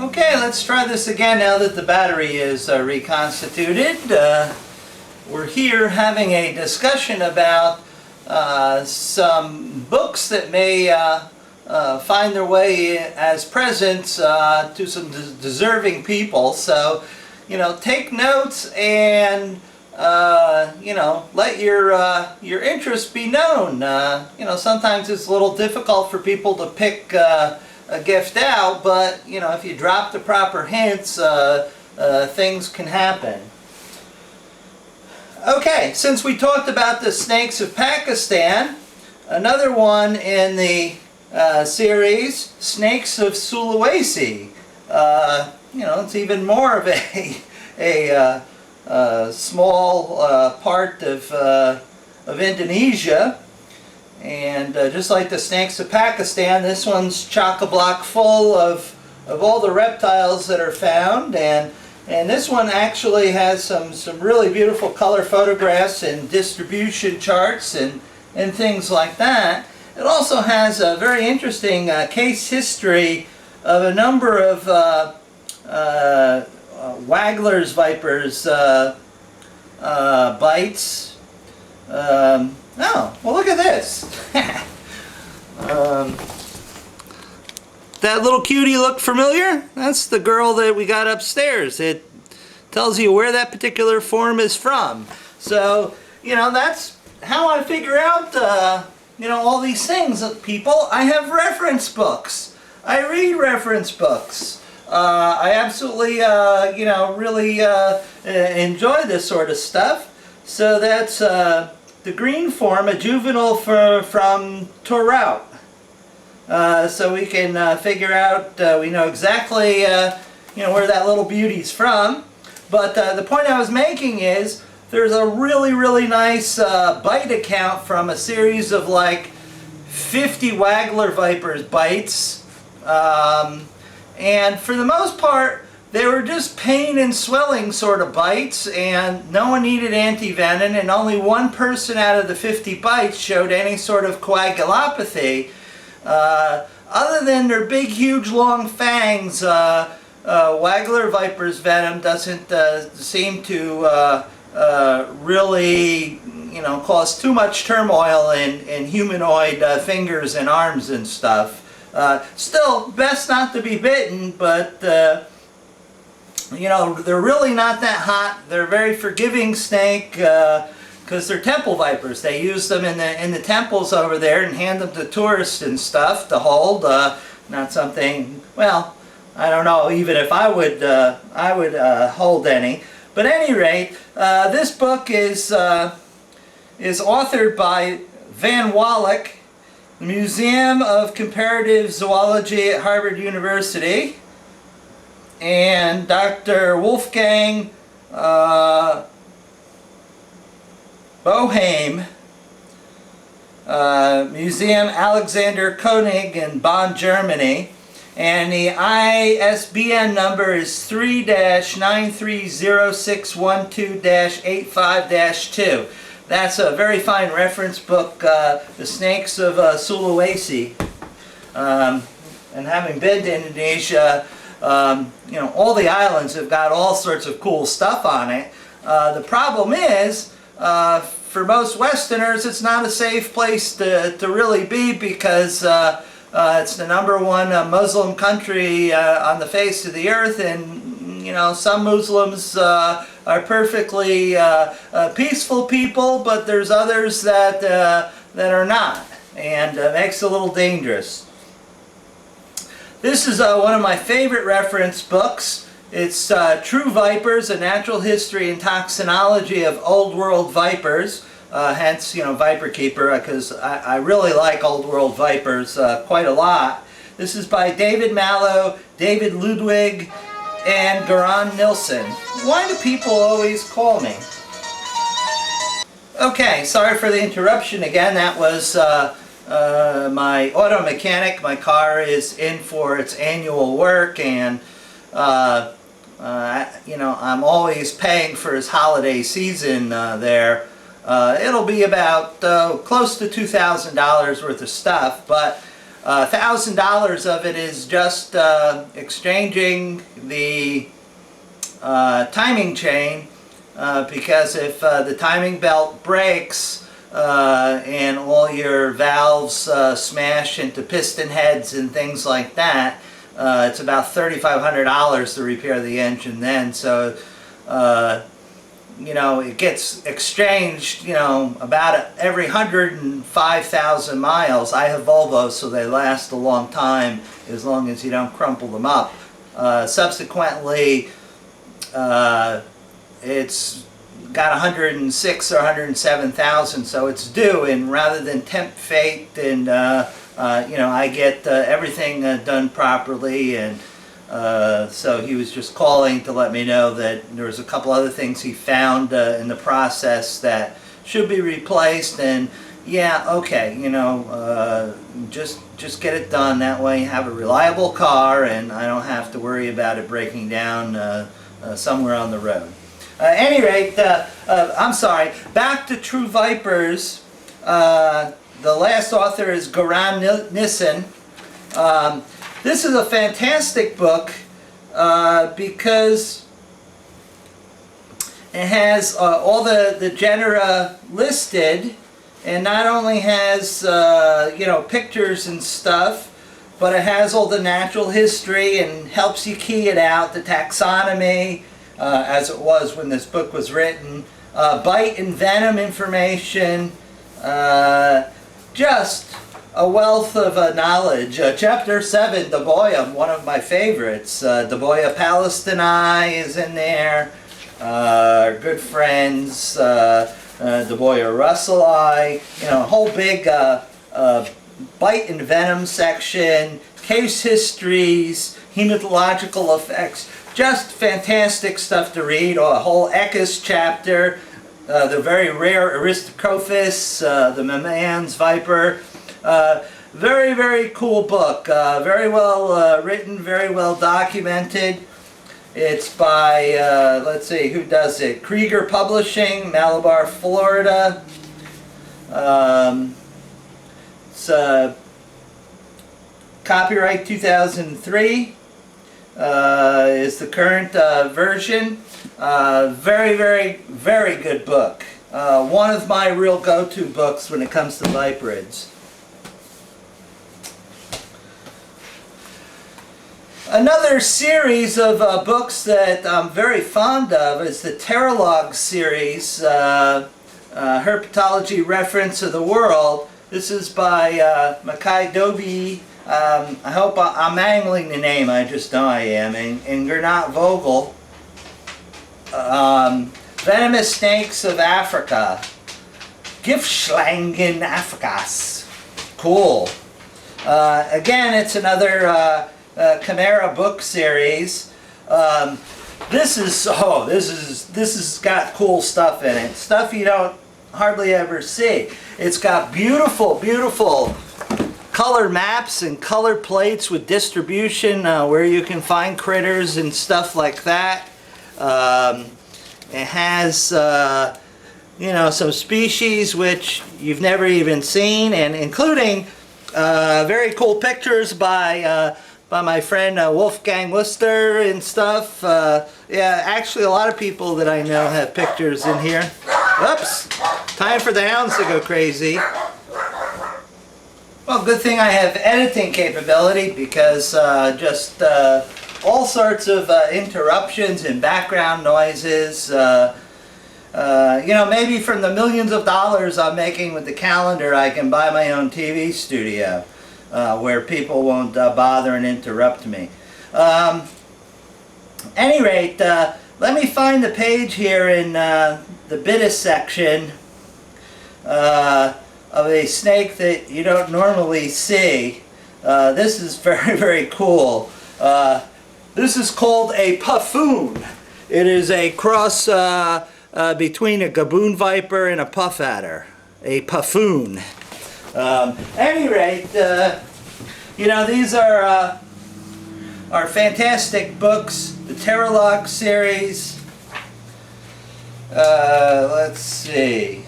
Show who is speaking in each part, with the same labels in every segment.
Speaker 1: Okay, let's try this again now that the battery is reconstituted. We're here having a discussion about some books that may find their way as presents to some deserving people. So, take notes and let your interest be known. Sometimes it's a little difficult for people to pick a gift out, but if you drop the proper hints, things can happen. Okay, since we talked about the snakes of Pakistan, another one in the series, snakes of Sulawesi. It's even more of a small part of Indonesia. And just like the snakes of Pakistan, this one's chock-a-block full of all the reptiles that are found. And this one actually has some really beautiful color photographs and distribution charts and things like that. It also has a very interesting case history of a number of Wagler's vipers bites. Oh, well, look at this. That little cutie look familiar? That's the girl that we got upstairs. It tells you where that particular form is from. So, that's how I figure out, all these things. People, I have reference books. I read reference books. I absolutely, really enjoy this sort of stuff. So that's the green form, a juvenile from Torrout. So we can figure out, we know exactly, where that little beauty's from. But the point I was making is, there's a really, really nice bite account from a series of like 50 Wagler vipers bites. And for the most part, they were just pain and swelling sort of bites, and no one needed anti-venom, and only one person out of the 50 bites showed any sort of coagulopathy. Other than their big, huge, long fangs, Wagler viper's venom doesn't seem to really, cause too much turmoil in humanoid fingers and arms and stuff. Still, best not to be bitten, but they're really not that hot. They're a very forgiving snake because they're temple vipers. They use them in the temples over there and hand them to tourists and stuff to hold. Not something, well, I don't know even if I would hold any. But at any rate, this book is authored by Van Wallach, the Museum of Comparative Zoology at Harvard University, and Dr. Wolfgang Boheim, Museum Alexander Koenig in Bonn, Germany. And the ISBN number is 3-930612-85-2. That's a very fine reference book, The Snakes of Sulawesi. And having been to Indonesia, all the islands have got all sorts of cool stuff on it. The problem is, for most Westerners, it's not a safe place to really be because it's the #1 Muslim country on the face of the earth, and some Muslims are perfectly peaceful people, but there's others that are not, and makes it a little dangerous. This is one of my favorite reference books. It's True Vipers, A Natural History and Toxinology of Old World Vipers. Hence, Viperkeeper, because I really like Old World Vipers quite a lot. This is by David Mallow, David Ludwig, and Göran Nilsson. Why do people always call me? Okay, sorry for the interruption again. That was my auto mechanic. My car is in for its annual work, and I'm always paying for his holiday season there. It'll be about close to $2,000 worth of stuff, but $1,000 of it is just exchanging the timing chain, because if the timing belt breaks and all your valves smash into piston heads and things like that, it's about $3,500 to repair the engine then. So you know, it gets exchanged, you know, about every 105,000 miles. I have Volvos, so they last a long time as long as you don't crumple them up. Subsequently, it's got 106 or 107,000, so it's due, and rather than tempt fate and you know, I get everything done properly, and so he was just calling to let me know that there was a couple other things he found in the process that should be replaced, and yeah, okay, you know, just get it done. That way you have a reliable car and I don't have to worry about it breaking down somewhere on the road. At any rate, I'm sorry, back to True Vipers. The last author is Goran Nissen. This is a fantastic book because it has all the genera listed, and not only has you know, pictures and stuff, but it has all the natural history and helps you key it out, the taxonomy, as it was when this book was written, bite and venom information, just a wealth of knowledge. Chapter 7, Daboia, one of my favorites. Daboia palestini is in there. Our good friends, Daboia russellii, you know, a whole big bite and venom section, case histories, hematological effects. Just fantastic stuff to read. A whole Echis chapter, the very rare Aristocophus, the Mamans viper. Very, very cool book. Very well written, very well documented. It's by, let's see, who does it? Krieger Publishing, Malabar, Florida. It's copyright 2003 is the current version. Very, very, very good book. One of my real go-to books when it comes to viperids. Another series of books that I'm very fond of is the Terralog series, Herpetology Reference of the World. This is by Makai Doby. I hope I'm mangling the name, I just know I am, and Gernot Vogel. Venomous Snakes of Africa. Giftschlangen Afrikas. Cool. Again, it's another Chimera book series. This has got cool stuff in it. Stuff you don't hardly ever see. It's got beautiful, beautiful color maps and color plates with distribution where you can find critters and stuff like that. It has you know, some species which you've never even seen, and including very cool pictures by my friend Wolfgang Worcester and stuff. Yeah, actually a lot of people that I know have pictures in here. Oops! Time for the hounds to go crazy. Well, good thing I have editing capability, because just all sorts of interruptions and background noises. You know, maybe from the millions of dollars I'm making with the calendar, I can buy my own TV studio. Where people won't bother and interrupt me. Any rate, let me find the page here in the Bitis section of a snake that you don't normally see. This is very, very cool. This is called a puffoon. It is a cross between a gaboon viper and a puff adder. A puffoon. Any rate, you know, these are fantastic books. The Terralog series. Let's see.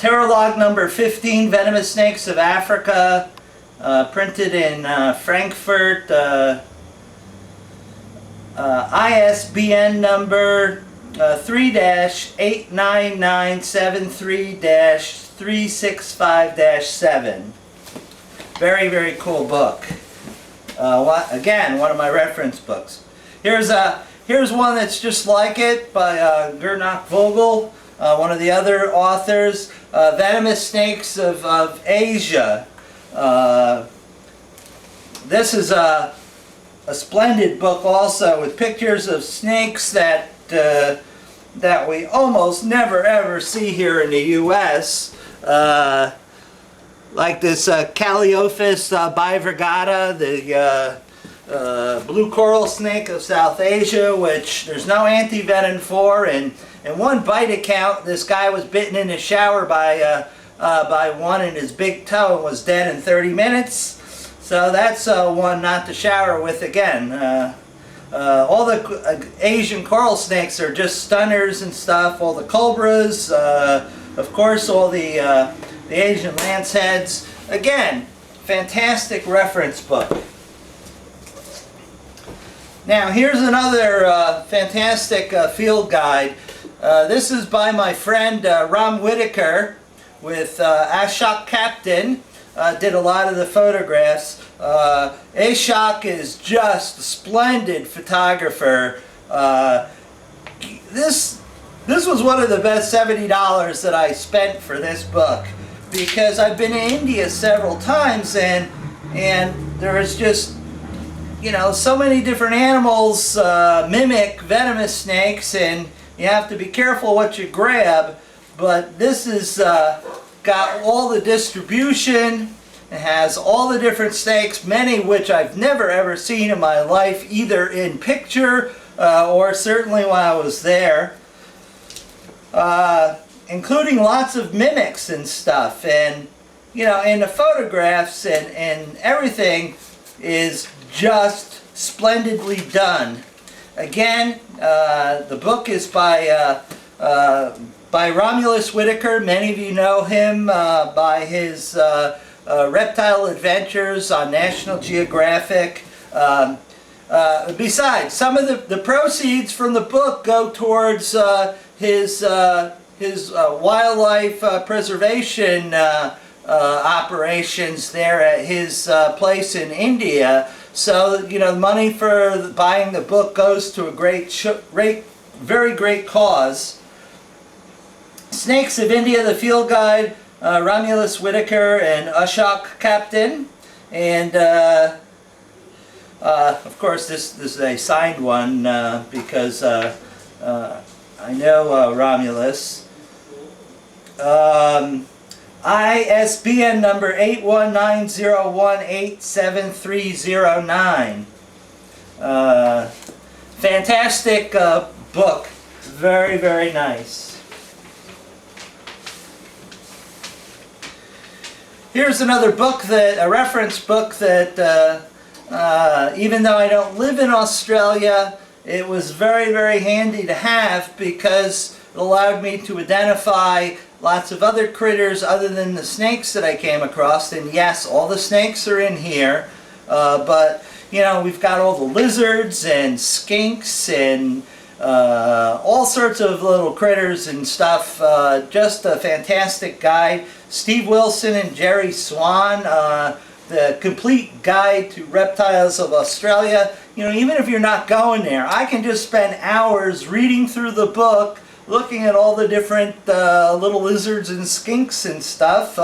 Speaker 1: Terrorlog number 15, Venomous Snakes of Africa, printed in Frankfurt. ISBN number 3-89973-365-7. Very, very cool book. Again, one of my reference books. Here's one that's just like it by Gernot Vogel, one of the other authors. Venomous Snakes of Asia. This is a splendid book also, with pictures of snakes that we almost never ever see here in the U.S. Like this Caliophis bivirgata, the blue coral snake of South Asia, which there's no anti-venom for. And in one bite account, this guy was bitten in the shower by one in his big toe and was dead in 30 minutes. So that's one not to shower with again. All the Asian coral snakes are just stunners and stuff. All the cobras, of course, all the Asian lanceheads. Again, fantastic reference book. Now here's another fantastic field guide. This is by my friend Ram Whitaker with Ashok Captain. Did a lot of the photographs. Ashok is just a splendid photographer. This was one of the best $70 that I spent for this book, because I've been in India several times, and there is just, you know, so many different animals mimic venomous snakes, and you have to be careful what you grab. But this is got all the distribution. It has all the different snakes, many which I've never ever seen in my life, either in picture or certainly while I was there. Including lots of mimics and stuff, and you know, and the photographs and everything is just splendidly done. Again, the book is by Romulus Whitaker. Many of you know him by his reptile adventures on National Geographic. Besides, some of the proceeds from the book go towards his wildlife preservation operations there at his place in India. So, you know, the money for buying the book goes to a very great cause. Snakes of India, the field guide, Romulus Whitaker and Ashok Captain. And of course this is a signed one because I know Romulus. ISBN number 81901873009. Fantastic book. Very, very nice. Here's another book, a reference book that even though I don't live in Australia, it was very, very handy to have, because it allowed me to identify lots of other critters other than the snakes that I came across. And yes, all the snakes are in here, but you know, we've got all the lizards and skinks and all sorts of little critters and stuff. Just a fantastic guide. Steve Wilson and Jerry Swan, the complete guide to reptiles of Australia. You know, even if you're not going there, I can just spend hours reading through the book, looking at all the different little lizards and skinks and stuff.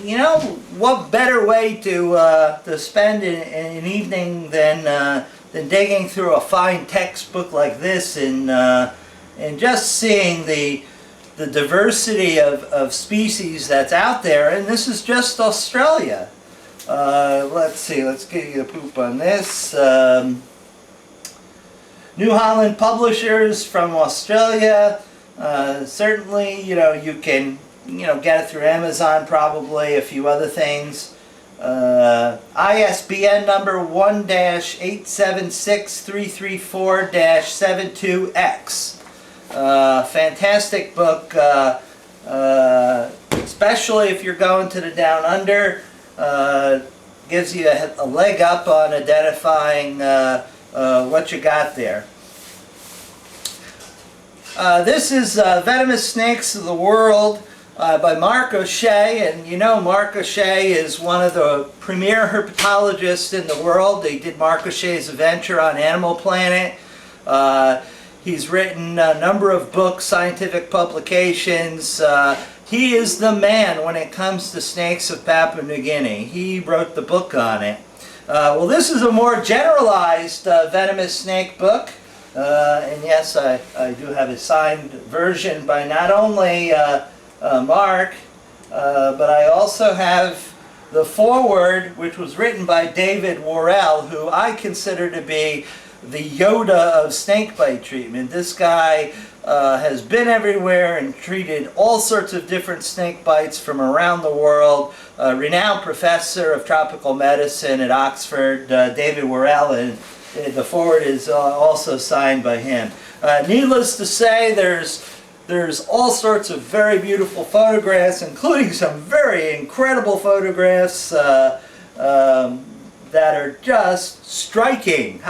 Speaker 1: You know, what better way to spend an evening than digging through a fine textbook like this and just seeing the diversity of species that's out there. And this is just Australia. Let's see, let's get you the poop on this. New Holland Publishers from Australia. Certainly, you know, you can, you know, get it through Amazon, probably a few other things. ISBN number 1-876334-72X. Fantastic book. especially if you're going to the down under. Gives you a leg up on identifying what you got there. This is Venomous Snakes of the World by Mark O'Shea, and you know Mark O'Shea is one of the premier herpetologists in the world. He did Mark O'Shea's Adventure on Animal Planet. He's written a number of books, scientific publications. He is the man when it comes to snakes of Papua New Guinea. He wrote the book on it. Well, this is a more generalized venomous snake book. And yes, I do have a signed version by not only Mark, but I also have the foreword, which was written by David Worrell, who I consider to be the Yoda of snakebite treatment. This guy has been everywhere and treated all sorts of different snake bites from around the world. Renowned professor of tropical medicine at Oxford, David Worrell, and the foreword is also signed by him. Needless to say, there's all sorts of very beautiful photographs, including some very incredible photographs that are just striking.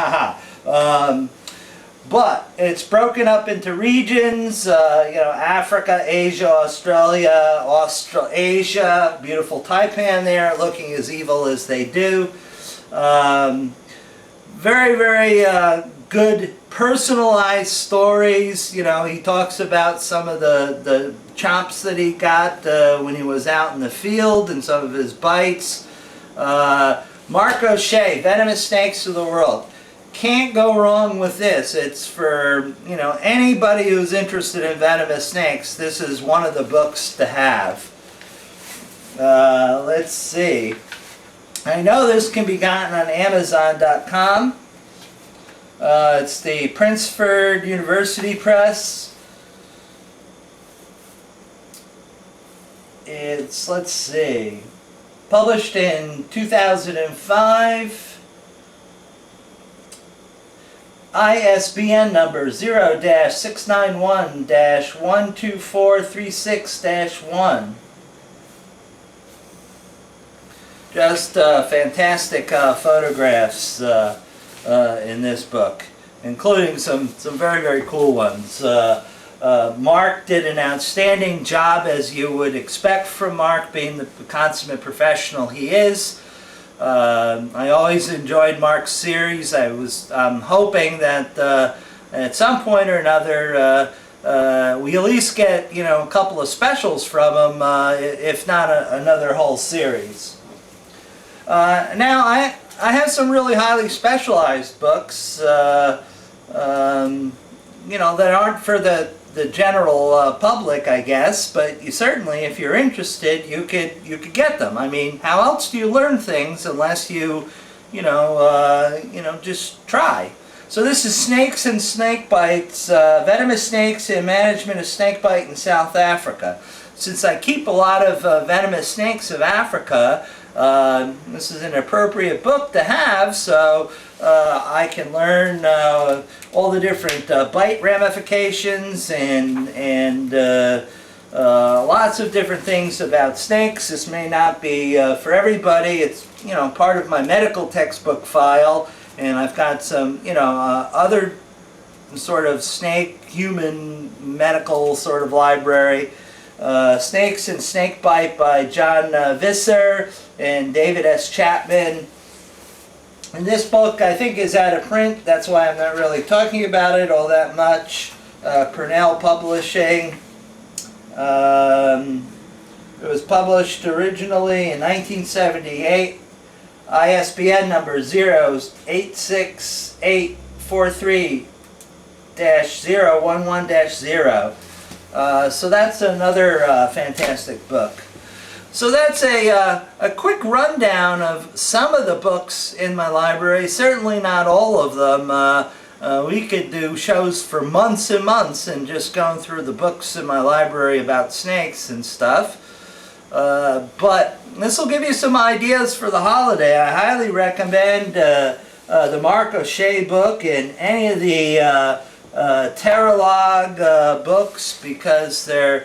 Speaker 1: But it's broken up into regions, you know, Africa, Asia, Australia, Australasia. Beautiful taipan there, looking as evil as they do. Very, very good personalized stories. You know, he talks about some of the chomps that he got when he was out in the field and some of his bites. Mark O'Shea, Venomous Snakes of the World. Can't go wrong with this. It's for, you know, anybody who's interested in venomous snakes. This is one of the books to have. Let's see. I know this can be gotten on Amazon.com. It's the Princeford University Press. It's, let's see, published in 2005. ISBN number 0-691-12436-1. Just fantastic photographs in this book, including some very, very cool ones. Mark did an outstanding job, as you would expect from Mark, being the consummate professional he is. I always enjoyed Mark's series. I'm hoping that at some point or another we at least get, you know, a couple of specials from him, if not another whole series. Now I have some really highly specialized books, you know, that aren't for the general public, I guess, but you certainly, if you're interested, you could get them. I mean, how else do you learn things unless you know, just try? So this is Snakes and Snake Bites, Venomous Snakes and Management of Snakebite in South Africa. Since I keep a lot of venomous snakes of Africa, this is an appropriate book to have, so I can learn all the different bite ramifications and lots of different things about snakes. This may not be for everybody. It's, you know, part of my medical textbook file, and I've got some, you know, other sort of snake, human, medical sort of library. Snakes and Snakebite by John Visser and David S. Chapman. And this book, I think, is out of print. That's why I'm not really talking about it all that much. Purnell Publishing. It was published originally in 1978. ISBN number 0-86843-011-0. So that's another fantastic book. So that's a quick rundown of some of the books in my library. Certainly not all of them. We could do shows for months and months and just going through the books in my library about snakes and stuff. But this will give you some ideas for the holiday. I highly recommend the Mark O'Shea book and any of the Terralog books, because they're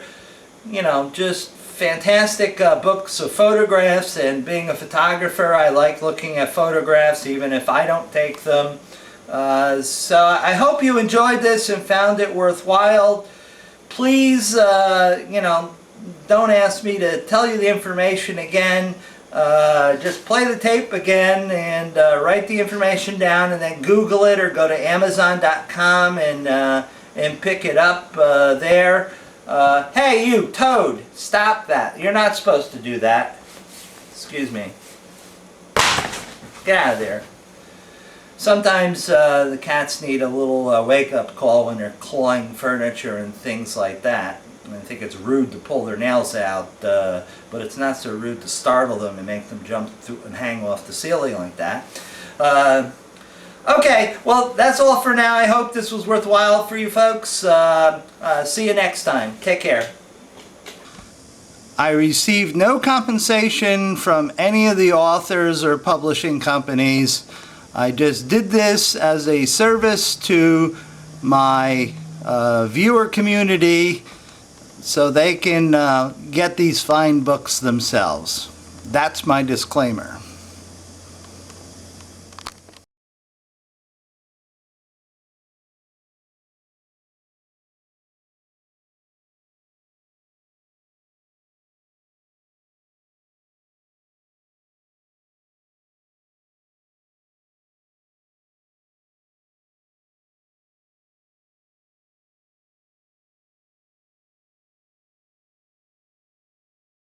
Speaker 1: you know, just fantastic books of photographs, and being a photographer, I like looking at photographs even if I don't take them. So I hope you enjoyed this and found it worthwhile. Please, you know, don't ask me to tell you the information again. Just play the tape again and write the information down, and then Google it or go to Amazon.com and pick it up there. Hey you, Toad, stop that. You're not supposed to do that. Excuse me. Get out of there. Sometimes the cats need a little wake-up call when they're clawing furniture and things like that. I think it's rude to pull their nails out, but it's not so rude to startle them and make them jump through and hang off the ceiling like that. Okay, well, that's all for now. I hope this was worthwhile for you folks. See you next time. Take care. I received no compensation from any of the authors or publishing companies. I just did this as a service to my viewer community so they can get these fine books themselves. That's my disclaimer.